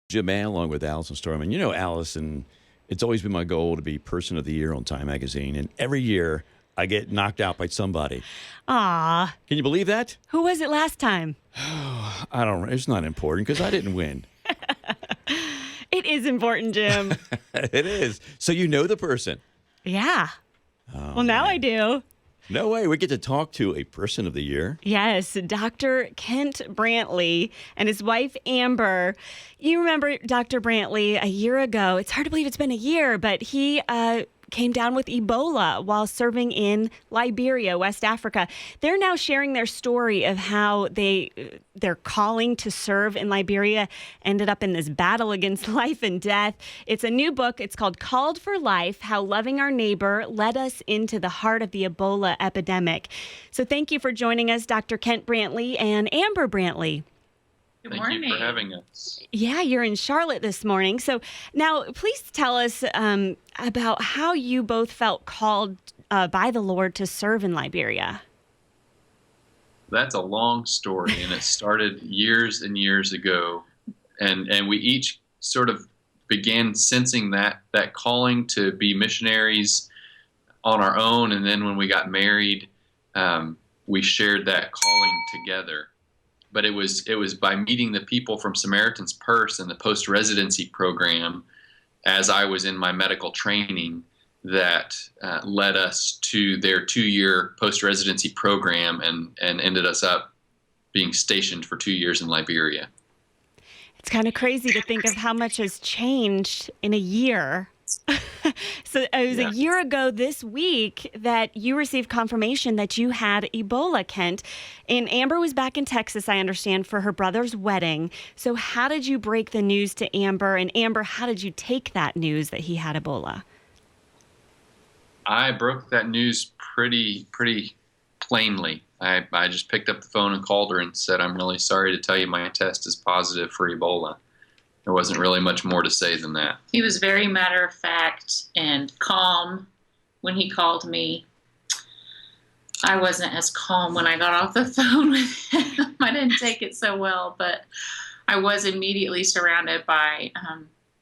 Jim May, along with Allison Storm. And you know, Allison, it's always been my goal to be Person of the Year on Time Magazine. And every year I get knocked out by somebody. Aw. Can you believe that? Who was it last time? I don't. It's not important because I didn't win. It is important, Jim. It is. So you know the person. Yeah. Oh, well, now man. I do. No way. We get to talk to a Person of the Year. Yes, Dr. Kent Brantly and his wife, Amber. You remember Dr. Brantly a year ago. It's hard to believe it's been a year, but he came down with Ebola while serving in Liberia, West Africa. They're now sharing their story of how their calling to serve in Liberia ended up in this battle against life and death. It's a new book. It's called Called for Life, How Loving Our Neighbor Led Us into the Heart of the Ebola Epidemic. So thank you for joining us, Dr. Kent Brantly and Amber Brantly. Good morning. Thank you for having us. Yeah, you're in Charlotte this morning. So now please tell us about how you both felt called by the Lord to serve in Liberia. That's a long story, and it started years and years ago. And we each sort of began sensing that calling to be missionaries on our own. And then when we got married, we shared that calling together. But it was by meeting the people from Samaritan's Purse and the post-residency program as I was in my medical training that led us to their 2-year post-residency program and ended us up being stationed for 2 years in Liberia. It's kind of crazy to think of how much has changed in a year. So it was a year ago this week that you received confirmation that you had Ebola, Kent. And Amber was back in Texas, I understand, for her brother's wedding. So how did you break the news to Amber? And Amber, how did you take that news that he had Ebola? I broke that news pretty plainly. I just picked up the phone and called her and said, "I'm really sorry to tell you my test is positive for Ebola." There wasn't really much more to say than that. He was very matter of fact and calm when he called me. I wasn't as calm when I got off the phone with him. I didn't take it so well, but I was immediately surrounded by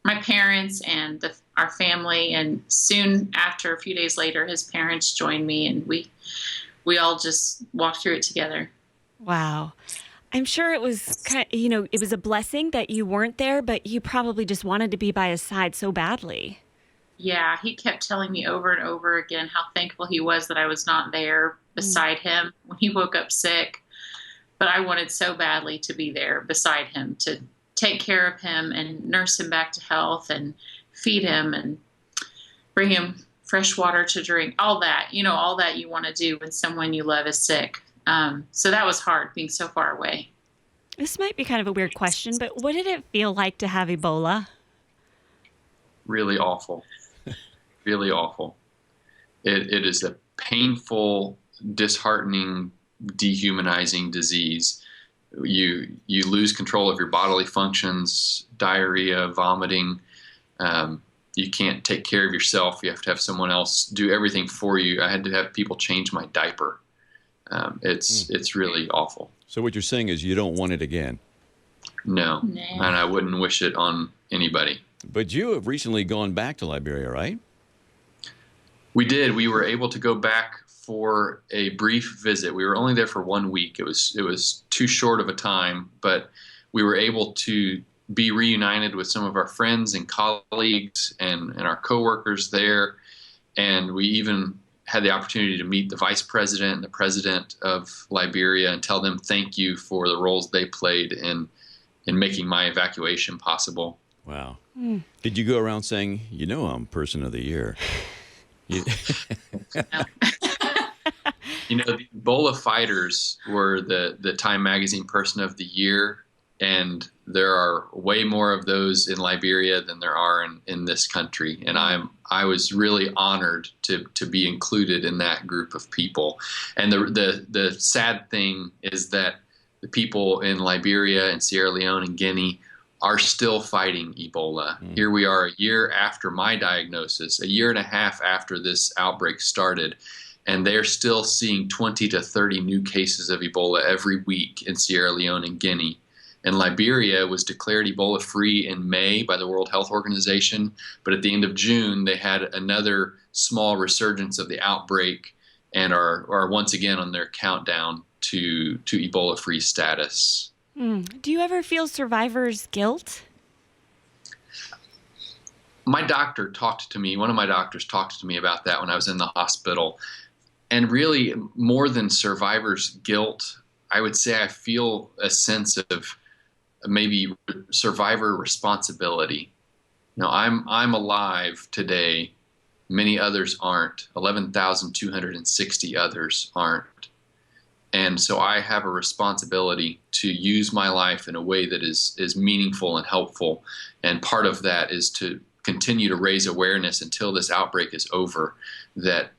my parents and our family. And soon after, a few days later, his parents joined me, and we all just walked through it together. Wow. I'm sure it was it was a blessing that you weren't there, but you probably just wanted to be by his side so badly. Yeah, he kept telling me over and over again how thankful he was that I was not there beside him when he woke up sick. But I wanted so badly to be there beside him to take care of him and nurse him back to health and feed him and bring him fresh water to drink, all that you want to do when someone you love is sick. So that was hard, being so far away. This might be kind of a weird question, but what did it feel like to have Ebola? Really awful. Really awful. It is a painful, disheartening, dehumanizing disease. You lose control of your bodily functions, diarrhea, vomiting. You can't take care of yourself. You have to have someone else do everything for you. I had to have people change my diaper. It's really awful. So what you're saying is you don't want it again? No, and I wouldn't wish it on anybody. But you have recently gone back to Liberia, right? We did. We were able to go back for a brief visit. We were only there for 1 week. It was too short of a time, but we were able to be reunited with some of our friends and colleagues and our coworkers there, and we even had the opportunity to meet the vice president and the president of Liberia and tell them thank you for the roles they played in making my evacuation possible. Wow. Did you go around saying, I'm Person of the Year? The Ebola fighters were the Time Magazine Person of the Year, and there are way more of those in Liberia than there are in this country. And I was really honored to be included in that group of people. And the sad thing is that the people in Liberia and Sierra Leone and Guinea are still fighting Ebola. Here we are a year after my diagnosis, a year and a half after this outbreak started, and they're still seeing 20 to 30 new cases of Ebola every week in Sierra Leone and Guinea. And Liberia was declared Ebola free in May by the World Health Organization. But at the end of June, they had another small resurgence of the outbreak and are once again on their countdown to Ebola free status. Do you ever feel survivor's guilt? My doctor talked to me, one of my doctors talked to me about that when I was in the hospital. And really, more than survivor's guilt, I would say I feel a sense of maybe survivor responsibility. I'm alive today. Many others aren't. 11,260 others aren't. And so I have a responsibility to use my life in a way that is meaningful and helpful. And part of that is to continue to raise awareness until this outbreak is over, that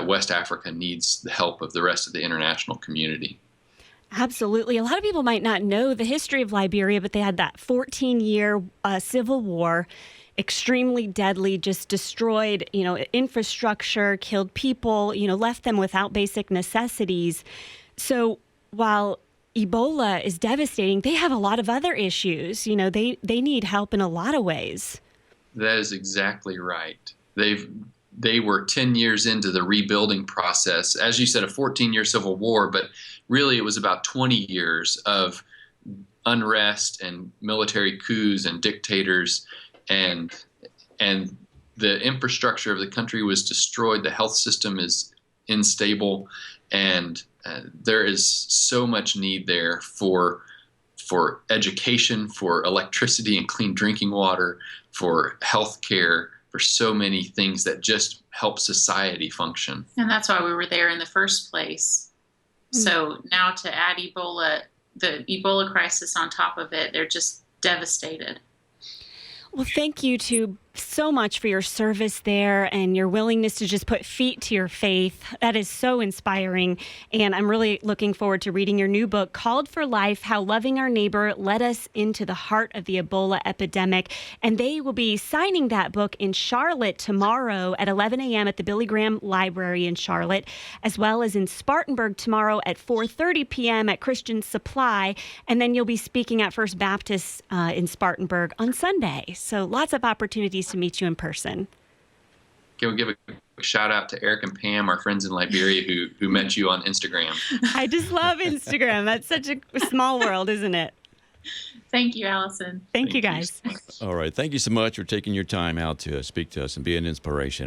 West Africa needs the help of the rest of the international community. Absolutely. A lot of people might not know the history of Liberia, but they had that 14-year civil war, extremely deadly, just destroyed, infrastructure, killed people, left them without basic necessities. So while Ebola is devastating, they have a lot of other issues. They need help in a lot of ways. That is exactly right. They were 10 years into the rebuilding process. As you said, a 14-year civil war, but really it was about 20 years of unrest and military coups and dictators, and the infrastructure of the country was destroyed. The health system is unstable, and there is so much need there for education, for electricity and clean drinking water, for health care, for so many things that just help society function. And that's why we were there in the first place. So now to add Ebola, the Ebola crisis on top of it, they're just devastated. Well, thank you so much for your service there and your willingness to just put feet to your faith. That is so inspiring. And I'm really looking forward to reading your new book, Called for Life, How Loving Our Neighbor Led Us into the Heart of the Ebola Epidemic. And they will be signing that book in Charlotte tomorrow at 11 a.m. at the Billy Graham Library in Charlotte, as well as in Spartanburg tomorrow at 4:30 p.m. at Christian Supply. And then you'll be speaking at First Baptist in Spartanburg on Sunday. So lots of opportunities to meet you in person. Can we give a quick shout out to Eric and Pam, our friends in Liberia who met you on Instagram? I just love Instagram. That's such a small world, isn't it? Thank you, Allison. Thank you, guys. So much. All right. Thank you so much for taking your time out to speak to us and be an inspiration.